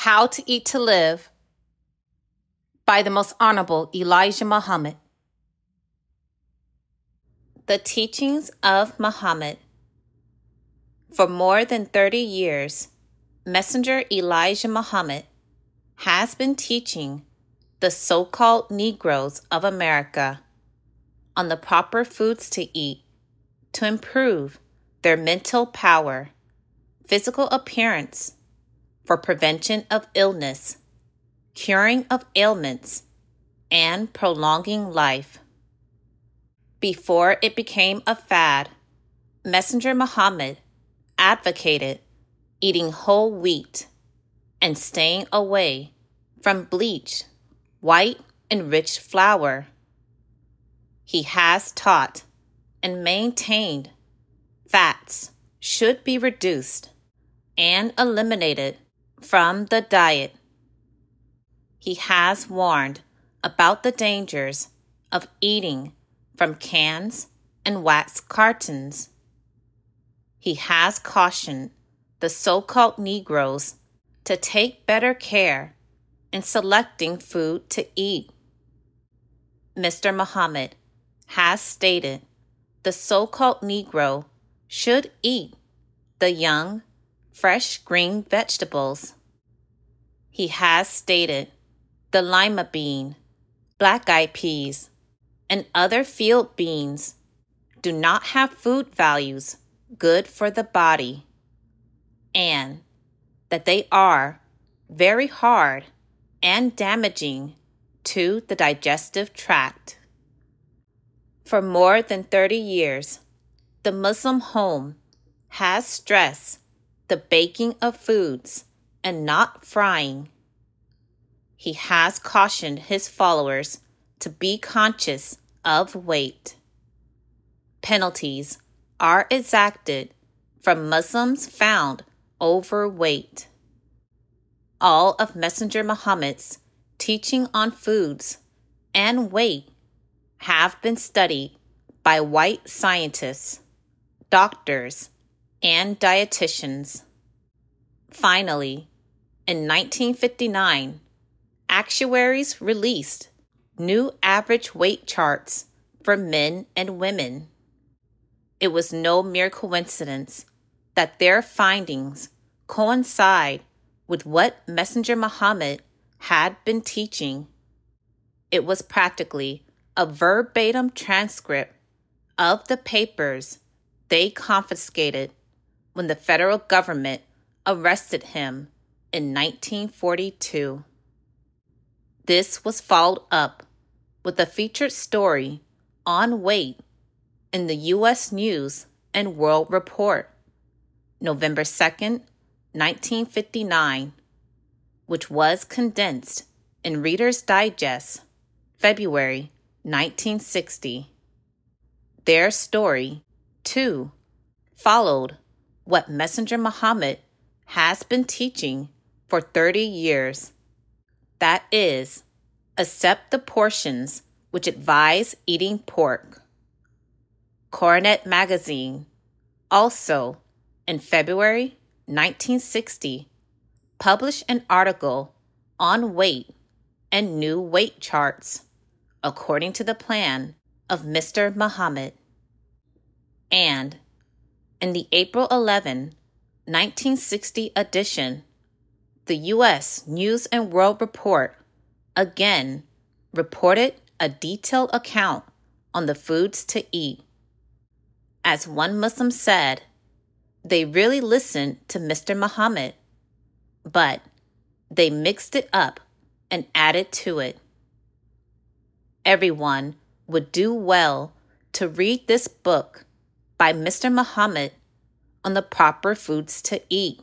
How to Eat to Live by the Most Honorable Elijah Muhammad. The Teachings of Muhammad. For more than 30 years, Messenger Elijah Muhammad has been teaching the so-called Negroes of America on the proper foods to eat to improve their mental power, physical appearance, for prevention of illness, curing of ailments, and prolonging life. Before it became a fad, Messenger Muhammad advocated eating whole wheat and staying away from bleached, white, enriched flour. He has taught and maintained fats should be reduced and eliminated from the diet. He has warned about the dangers of eating from cans and wax cartons. He has cautioned the so-called Negroes to take better care in selecting food to eat. Mr. Muhammad has stated the so-called Negro should eat the young, fresh green vegetables. He has stated the lima bean, black-eyed peas, and other field beans do not have food values good for the body, and that they are very hard and damaging to the digestive tract. For more than 30 years, the Muslim home has stressed the baking of foods and not frying. He has cautioned his followers to be conscious of weight. Penalties are exacted from Muslims found overweight. All of Messenger Muhammad's teaching on foods and weight have been studied by white scientists, doctors, and dietitians. Finally, in 1959, actuaries released new average weight charts for men and women. It was no mere coincidence that their findings coincide with what Messenger Muhammad had been teaching. It was practically a verbatim transcript of the papers they confiscated when the federal government arrested him in 1942. This was followed up with a featured story on weight in the U.S. News and World Report, November 2nd, 1959, which was condensed in Reader's Digest, February 1960. Their story, too, followed what Messenger Muhammad has been teaching for 30 years. That is, accept the portions which advise eating pork. Coronet Magazine, also in February 1960, published an article on weight and new weight charts according to the plan of Mr. Muhammad. And in the April 11, 1960 edition, the U.S. News and World Report again reported a detailed account on the foods to eat. As one Muslim said, they really listened to Mr. Muhammad, but they mixed it up and added to it. Everyone would do well to read this book by Mr. Muhammad on the proper foods to eat.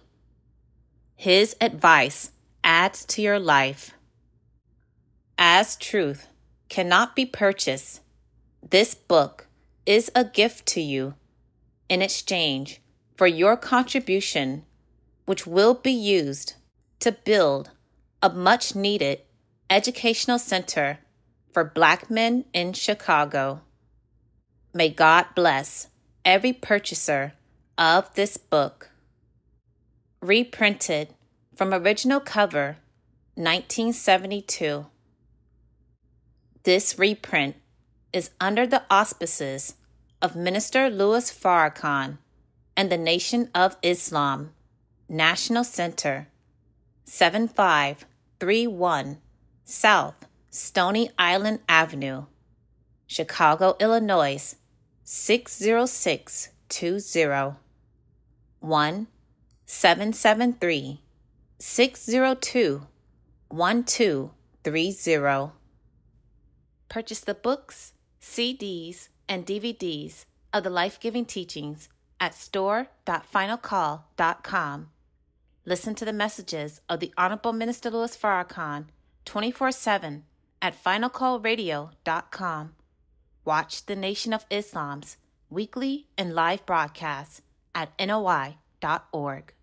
His advice adds to your life. As truth cannot be purchased, this book is a gift to you in exchange for your contribution, which will be used to build a much-needed educational center for Black men in Chicago. May God bless every purchaser of this book. Reprinted From original cover, 1972. This reprint is under the auspices of Minister Louis Farrakhan and the Nation of Islam, National Center, 7531 South Stony Island Avenue, Chicago, Illinois, 60620. 1-773-602-1230. Purchase the books, CDs, and DVDs of the life-giving teachings at store.finalcall.com. Listen to the messages of the Honorable Minister Louis Farrakhan 24/7 at finalcallradio.com. Watch the Nation of Islam's weekly and live broadcasts at NOI.org.